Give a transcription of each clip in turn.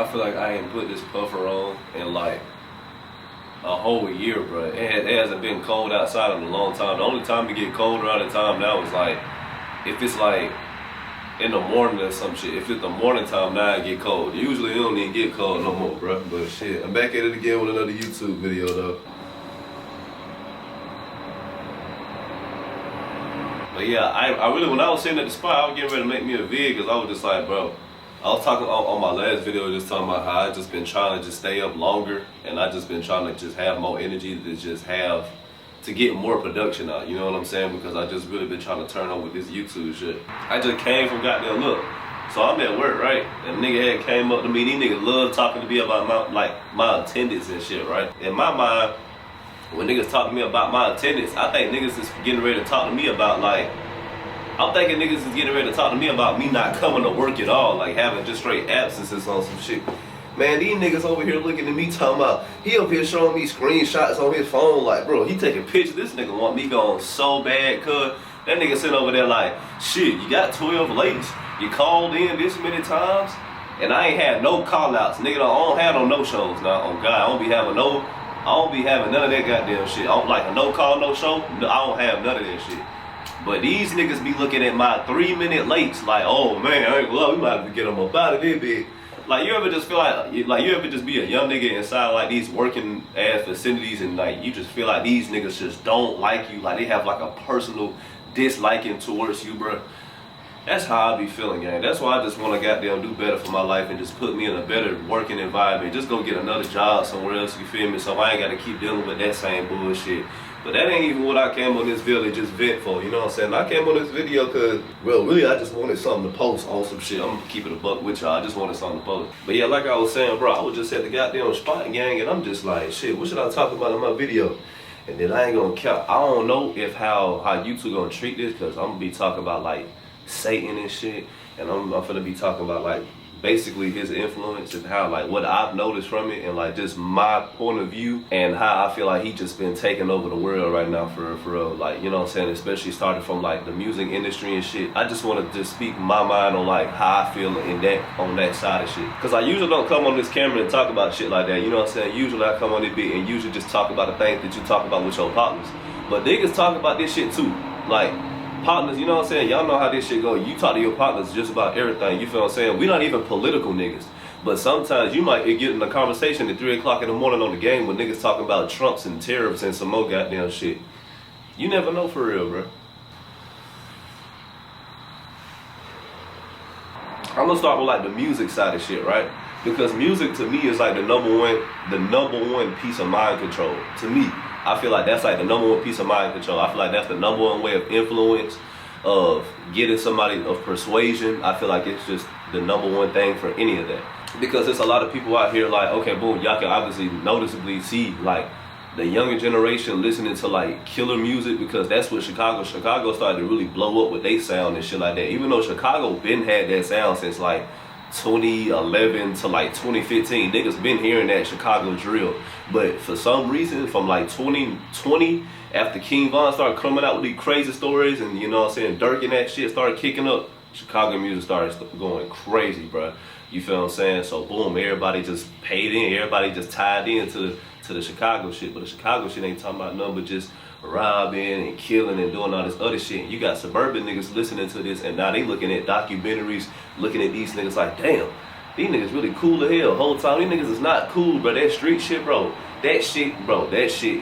I feel like I ain't put this puffer on in like a whole year, bro. It hasn't been cold outside in a long time. The only time to get cold around the time now is like if it's like in the morning or some shit. If it's the morning time now, it get cold. Usually it don't even get cold no more, bro. But shit, I'm back at it again with another YouTube video though. But yeah, I really, when I was sitting at the spot, I was getting ready to make me a vid because I was just like, bro, I was talking on my last video, just talking about how I just been trying to just stay up longer, and I just been trying to just have more energy to just have, to get more production out, you know what I'm saying? Because I just really been trying to turn on with this YouTube shit. I just came from goddamn look. So I'm at work, right? And nigga had came up to me, these niggas love talking to me about my attendance and shit, right? In my mind, when niggas talk to me about my attendance, I think niggas is getting ready to talk to me about like, I'm thinking niggas is getting ready to talk to me about me not coming to work at all, like having just straight absences on some shit. Man, these niggas over here looking at me talking about, he up here showing me screenshots on his phone like, bro, he taking pictures. This nigga want me gone so bad, cuz. That nigga sitting over there like, shit, you got 12 lates. You called in this many times, and I ain't had no call outs. Nigga, I don't have no no-shows now. On God, I don't be having none of that goddamn shit. I don't like a no-call, no-show. No, I don't have none of that shit. But these niggas be looking at my 3-minute lates like, oh man, I ain't gonna lie, we might have to get them up out of this bitch. Like, you ever just feel like you ever just be a young nigga inside like these working ass facilities and like you just feel like these niggas just don't like you, like they have like a personal disliking towards you, bro. That's how I be feeling, gang. That's why I just want to goddamn do better for my life and just put me in a better working environment. Just go get another job somewhere else, you feel me? So I ain't got to keep dealing with that same bullshit. But that ain't even what I came on this video to just vent for, you know what I'm saying? I came on this video because, well, really I just wanted something to post on some shit. I'm gonna keep it a buck with y'all. I just wanted something to post. But yeah, like I was saying, bro, I was just at the goddamn spot, gang, and I'm just like, shit, what should I talk about in my video? And then I ain't gonna count. I don't know if how YouTube gonna treat this, because I'm gonna be talking about like Satan and shit, and I'm gonna be talking about like basically his influence and how like what I've noticed from it and like just my point of view and how I feel like he just been taking over the world right now for real, like, you know what I'm saying, especially starting from like the music industry and shit. I just want to just speak my mind on like how I feel in that, on that side of shit, because I usually don't come on this camera and talk about shit like that, you know what I'm saying? Usually I come on this bit and usually just talk about the things that you talk about with your partners, but niggas talk about this shit too, like partners, you know what I'm saying? Y'all know how this shit go. You talk to your partners just about everything, you feel what I'm saying? We not even political niggas, but sometimes you might get in a conversation at 3 o'clock in the morning on the game when niggas talking about Trumps and tariffs and some more goddamn shit. You never know for real, bro. I'm gonna start with like the music side of shit, right? Because music to me is like the number one piece of mind control. To me, I feel like that's like the number one piece of mind control. I feel like that's the number one way of influence, of getting somebody, of persuasion. I feel like it's just the number one thing for any of that. Because there's a lot of people out here like, okay, boom, y'all can obviously noticeably see like the younger generation listening to like killer music, because that's what Chicago started to really blow up with their sound and shit like that. Even though Chicago been had that sound since like 2011 to like 2015, niggas been hearing that Chicago drill. But for some reason, from like 2020, after King Von started coming out with these crazy stories, and you know what I'm saying, Dirk and that shit started kicking up, Chicago music started going crazy, bro. You feel what I'm saying? So boom, everybody just paid in, everybody just tied in to the Chicago shit. But the Chicago shit ain't talking about nothing but just robbing and killing and doing all this other shit. You got suburban niggas listening to this, and now they looking at documentaries, looking at these niggas like, damn, these niggas really cool as hell. Whole time these niggas is not cool, bro. That street shit, bro. That shit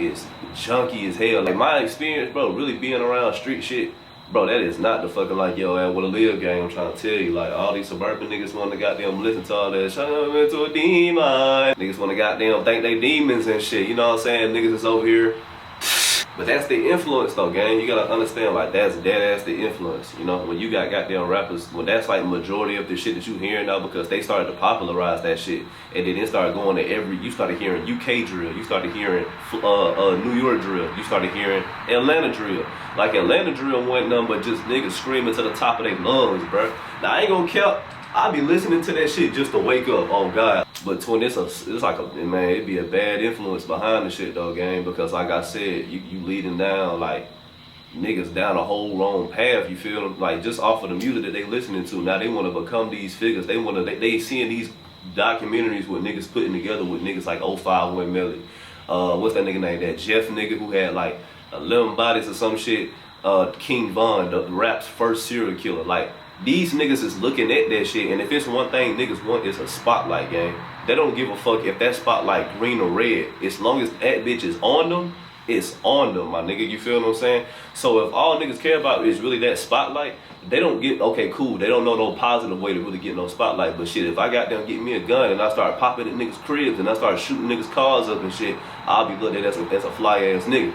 is junky as hell. Like my experience, bro, really being around street shit, bro, that is not the fucking like yo ass wanna live game. I'm trying to tell you, like all these suburban niggas wanna goddamn listen to all that shut up into a demon. Niggas wanna goddamn think they demons and shit. You know what I'm saying? Niggas is over here. But that's the influence though, gang. You gotta understand, like that's dead ass the influence. You know, when you got goddamn rappers, when that's like majority of the shit that you hearing now, because they started to popularize that shit, and then it started going to you started hearing UK drill, you started hearing New York drill, you started hearing Atlanta drill. Like Atlanta drill wasn't nothing but just niggas screaming to the top of their lungs, bro. Now I ain't gonna count. I be listening to that shit just to wake up, oh God. But when it's like man, it'd be a bad influence behind the shit though, gang, because like I said, you leading down like niggas down a whole wrong path, you feel, like just off of the music that they listening to. Now they want to become these figures. They seeing these documentaries with niggas putting together with niggas like 051 Melly. What's that nigga name? That Jeff nigga who had like 11 bodies or some shit. King Von, the rap's first serial killer. Like, these niggas is looking at that shit, and if it's one thing niggas want, it's a spotlight, gang. They don't give a fuck if that spotlight green or red. As long as that bitch is on them, it's on them, my nigga. You feel what I'm saying? So if all niggas care about is really that spotlight, they don't get, okay, cool, they don't know no positive way to really get no spotlight. But shit, if I got them get me a gun and I start popping at niggas' cribs and I start shooting niggas' cars up and shit, I'll be looked at as a fly ass nigga.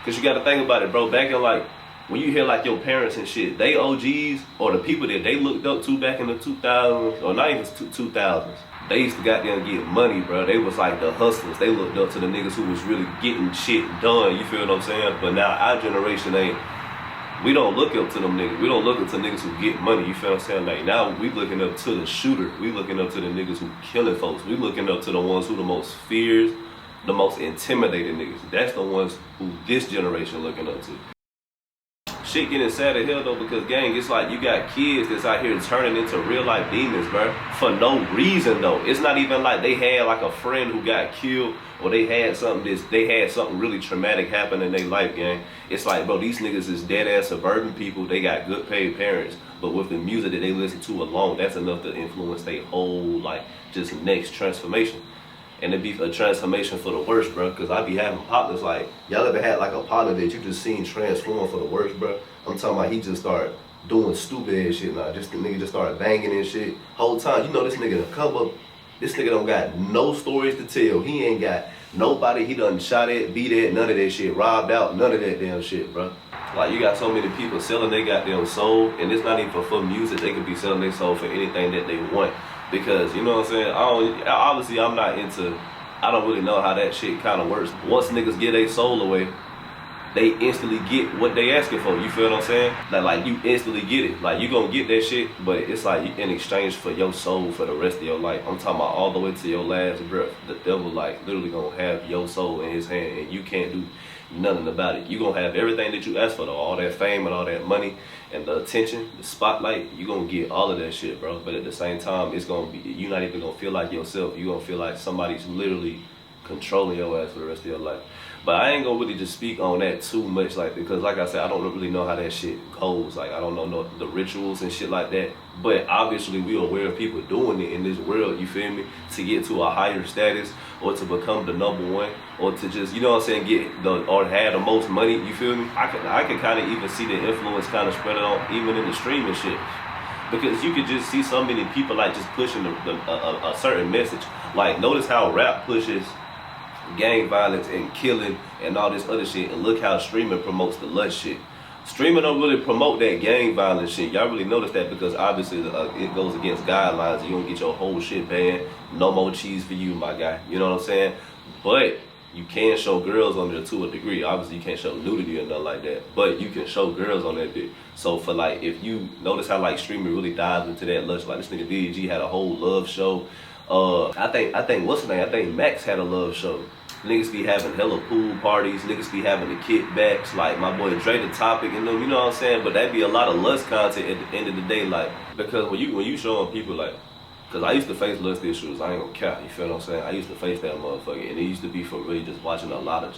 Cause you gotta think about it, bro. Back in like, when you hear like your parents and shit, they OGs or the people that they looked up to back in the 2000s, or not even 2000s, they used to goddamn get money, bro. They was like the hustlers. They looked up to the niggas who was really getting shit done. You feel what I'm saying? But now our generation ain't. We don't look up to them niggas. We don't look up to niggas who get money. You feel what I'm saying? Like now we looking up to the shooter. We looking up to the niggas who killing folks. We looking up to the ones who the most fears, the most intimidated niggas. That's the ones who this generation looking up to. Shit getting sad as hell though, because gang, it's like you got kids that's out here turning into real life demons, bro, for no reason though. It's not even like they had like a friend who got killed or they had something really traumatic happen in their life, gang. It's like, bro, these niggas is dead ass suburban people. They got good paid parents, but with the music that they listen to alone, that's enough to influence their whole like just next transformation. And it be a transformation for the worse, bro. Cause I be having partners like, y'all ever had like a partner that you just seen transform for the worse, bro? I'm talking about he just started doing stupid ass shit now. Just the nigga just started banging and shit. Whole time, you know this nigga done come up. This nigga don't got no stories to tell. He ain't got nobody he done shot at, beat at, none of that shit, robbed out, none of that damn shit, bro. Like you got so many people selling their goddamn soul, and it's not even for music. They could be selling their soul for anything that they want. Because, you know what I'm saying, obviously I'm not into, I don't really know how that shit kind of works. Once niggas get their soul away, they instantly get what they asking for, you feel what I'm saying? Like you instantly get it. Like you gonna get that shit, but it's like in exchange for your soul for the rest of your life. I'm talking about all the way to your last breath. The devil like literally gonna have your soul in his hand and you can't do nothing about it. You gonna have everything that you ask for though, all that fame and all that money and the attention, the spotlight, you gonna get all of that shit, bro. But at the same time, it's gonna be, you're not even gonna feel like yourself. You gonna feel like somebody's literally controlling your ass for the rest of your life. But I ain't gonna really just speak on that too much, like, because like I said, I don't really know how that shit goes. Like, I don't know the rituals and shit like that. But obviously, we aware of people doing it in this world, you feel me? To get to a higher status, or to become the number one, or to just, you know what I'm saying, or have the most money, you feel me? I can kind of even see the influence kind of spreading on even in the streaming shit. Because you could just see so many people like just pushing a certain message. Like, notice how rap pushes gang violence and killing and all this other shit, and look how streaming promotes the lust shit. Streaming don't really promote that gang violence shit. Y'all really notice that because obviously it goes against guidelines. You don't get your whole shit banned. No more cheese for you, my guy. You know what I'm saying? But you can show girls on there to a degree. Obviously you can't show nudity or nothing like that, but you can show girls on that bit. So for like, if you notice how like streaming really dives into that lust, like this nigga DDG had a whole love show. I think what's the name? I think Max had a love show. Niggas be having hella pool parties, niggas be having the kickbacks, like my boy Dre the Topic and them, you know what I'm saying? But that be a lot of lust content at the end of the day, like, because when you showing people like, cause I used to face lust issues, I ain't gonna cap, you feel what I'm saying? I used to face that motherfucker, and it used to be for really just watching a lot of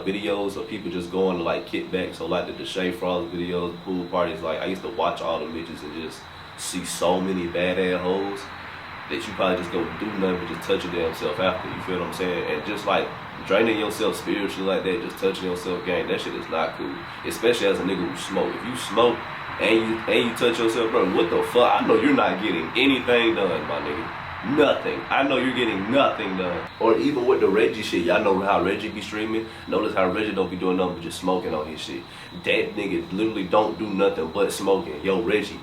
videos of people just going to like kickbacks, so like the Deshae Frost videos, pool parties, like I used to watch all the bitches and just see so many bad ass hoes that you probably just go do nothing but just touch your damn self after, you feel what I'm saying? And just like draining yourself spiritually like that, just touching yourself, gang, that shit is not cool. Especially as a nigga who smoke. If you smoke and you touch yourself, bro, what the fuck? I know you're not getting anything done, my nigga. Nothing. I know you're getting nothing done. Or even with the Reggie shit, y'all know how Reggie be streaming. Notice how Reggie don't be doing nothing but just smoking on his shit. That nigga literally don't do nothing but smoking. Yo, Reggie,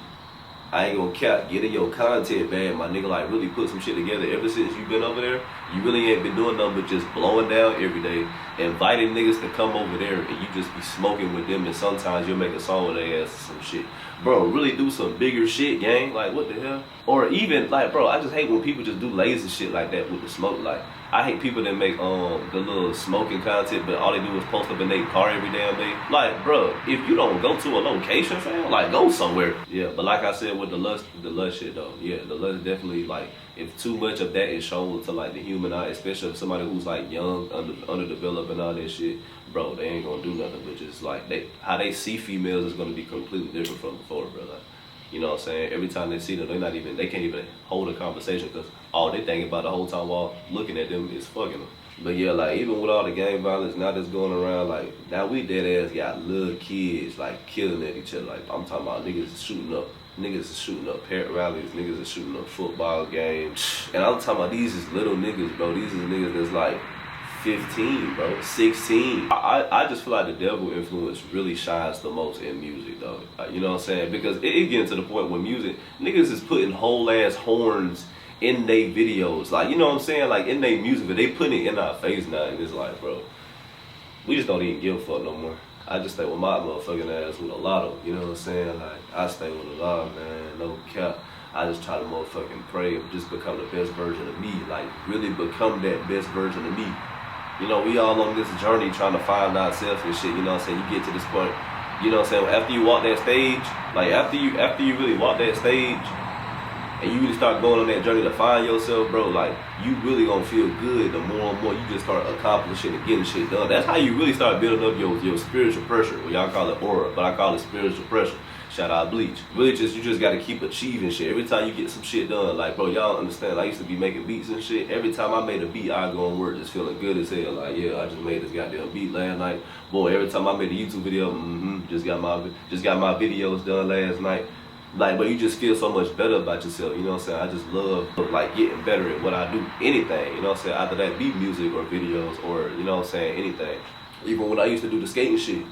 I ain't gonna cap, getting your content bad, my nigga, like really put some shit together. Ever since you been over there, you really ain't been doing nothing but just blowing down every day, inviting niggas to come over there, and you just be smoking with them, and sometimes you'll make a song with their ass or some shit. Bro, really do some bigger shit, gang, like what the hell? Or even, like, bro, I just hate when people just do lazy shit like that with the smoke, like, I hate people that make the little smoking content, but all they do is post up in their car every damn day. Like, bro, if you don't go to a location, fam, like go somewhere. Yeah, but like I said with the lust shit though, yeah, the lust definitely, like, if too much of that is shown to like the human eye, especially if somebody who's like young, underdeveloped and all that shit, bro, they ain't gonna do nothing. But just like how they see females is gonna be completely different from before, bro. Like, you know what I'm saying? Every time they see them, they can't even hold a conversation because all they think about the whole time while looking at them is fucking them. But yeah, like even with all the gang violence now that's going around, like now we dead ass got little kids like killing at each other. Like I'm talking about niggas is shooting up parent rallies, niggas is shooting up football games. And I'm talking about these is little niggas, bro. These is niggas that's like 15, bro, 16. I just feel like the devil influence really shines the most in music, though. You know what I'm saying? Because it getting to the point where music, niggas is putting whole ass horns in their videos. Like, you know what I'm saying? Like in their music, but they putting it in our face now, and it's like, bro, we just don't even give a fuck no more. I just stay with my motherfucking ass with a lotto, you know what I'm saying? Like, I stay with a lotto, man, no cap. I just try to motherfucking pray and just become the best version of me. Like, really become that best version of me. You know, we all on this journey trying to find ourselves and shit, you know what I'm saying? You get to this point, you know what I'm saying? After you walk that stage, like after you really walk that stage and you really start going on that journey to find yourself, bro, like you really gonna feel good the more and more you just start accomplishing and getting shit done. That's how you really start building up your spiritual pressure. Well, y'all call it aura, but I call it spiritual pressure. Shout out Bleach. Really you just gotta keep achieving shit. Every time you get some shit done, like bro, y'all understand, I used to be making beats and shit. Every time I made a beat, I go on work just feeling good as hell. Like, yeah, I just made this goddamn beat last night. Boy, every time I made a YouTube video, just got my videos done last night. Like, but you just feel so much better about yourself, you know what I'm saying? I just love like getting better at what I do. Anything, you know what I'm saying? Either that be music or videos or, you know what I'm saying, anything. Even when I used to do the skating shit.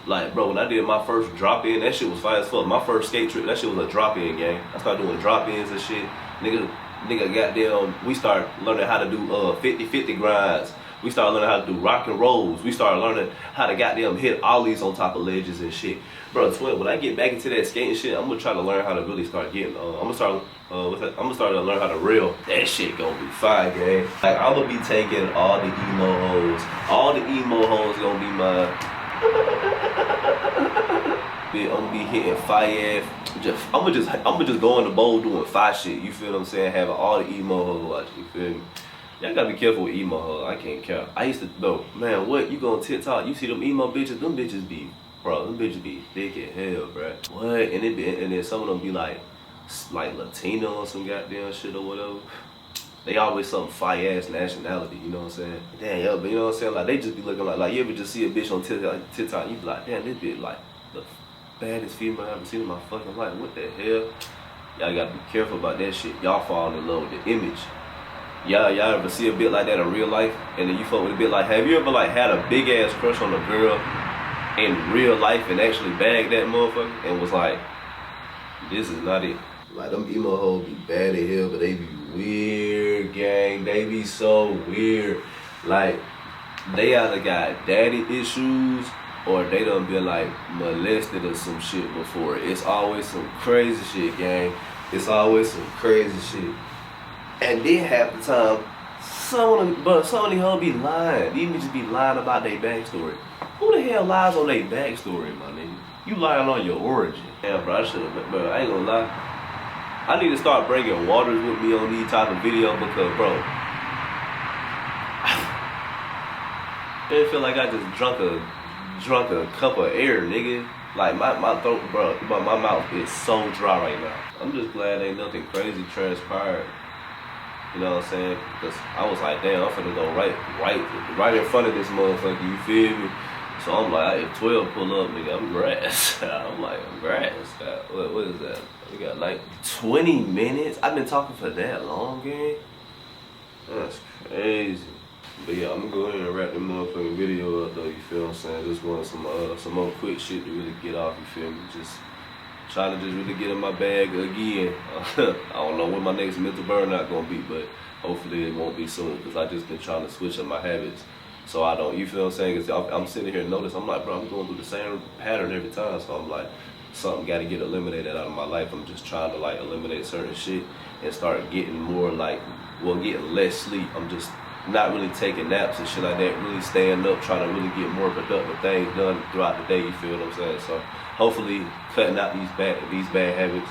Like, bro, when I did my first drop-in, that shit was fire as fuck. My first skate trip, that shit was a drop-in gang. I started doing drop-ins and shit. Nigga goddamn, we started learning how to do 50-50 grinds. We started learning how to do rock and rolls. We started learning how to goddamn hit ollies on top of ledges and shit. Bro, when I get back into that skating shit, I'm gonna try to learn how to really start getting, I'm gonna start to learn how to reel. That shit gonna be fire, gang. Like, I'm gonna be taking all the emo hoes. All the emo hoes gonna be mine. I'm gonna be hitting fire ass. I'm gonna just go in the bowl doing fire shit. You feel what I'm saying? Having all the emo hoes watching. You feel me? Y'all gotta be careful with emo hoes. I can't care. I used to though, man. What you go on TikTok? You see them emo bitches? Them bitches be, bro. Them bitches be thick as hell, bro. What? And then some of them be like Latino or some goddamn shit or whatever. They always some fire ass nationality, you know what I'm saying? Damn, yo, but you know what I'm saying? Like they just be looking like you ever just see a bitch on TikTok, you be like, damn, this bitch like the baddest female I've ever seen in my fucking life. What the hell? Y'all gotta be careful about that shit. Y'all fall in love with the image. Y'all ever see a bit like that in real life? And then you fuck with a bit like, have you ever like had a big ass crush on a girl in real life and actually bagged that motherfucker and was like, this is not it? Like them emo hoes be bad as hell, but they be weird, gang. They be so weird. Like, they either got daddy issues or they done been like molested or some shit before. It's always some crazy shit, gang. It's always some crazy shit. And then half the time, some of these hoes be lying. These bitches be lying about their backstory. Who the hell lies on their backstory, my nigga? You lying on your origin. Damn, bro, I should've, bro, I ain't gonna lie. I need to start bringing waters with me on these type of videos because, bro, I feel like I just drunk a cup of air, nigga. Like my throat, bro, but my mouth is so dry right now. I'm just glad ain't nothing crazy transpired. You know what I'm saying? Because I was like, damn, I'm finna go right in front of this motherfucker. You feel me? So I'm like, if 12 pull up, nigga, I'm grass. I'm like, I'm grass. What is that? We got like 20 minutes? I've been talking for that long, gang? That's crazy. But yeah, I'm gonna go ahead and wrap the motherfucking video up though, you feel what I'm saying? Just want some more quick shit to really get off, you feel me? Just trying to just really get in my bag again. I don't know when my next mental burnout gonna be, but hopefully it won't be soon because I just been trying to switch up my habits. So I don't, you feel what I'm saying? Cause I'm sitting here and notice, I'm like, bro, I'm going through the same pattern every time. So I'm like, something gotta get eliminated out of my life. I'm just trying to like eliminate certain shit and start getting more like, well, getting less sleep. I'm just not really taking naps and shit like that, really staying up, trying to really get more productive things done throughout the day, you feel what I'm saying? So hopefully cutting out these bad habits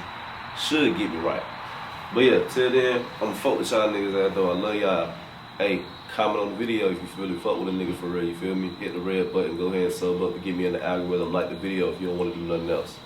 should get me right. But yeah, till then, I'm fuck with y'all niggas out there. I love y'all. Hey, comment on the video if you really fuck with a nigga for real, you feel me? Hit the red button, go ahead and sub up and get me in the algorithm, like the video if you don't want to do nothing else.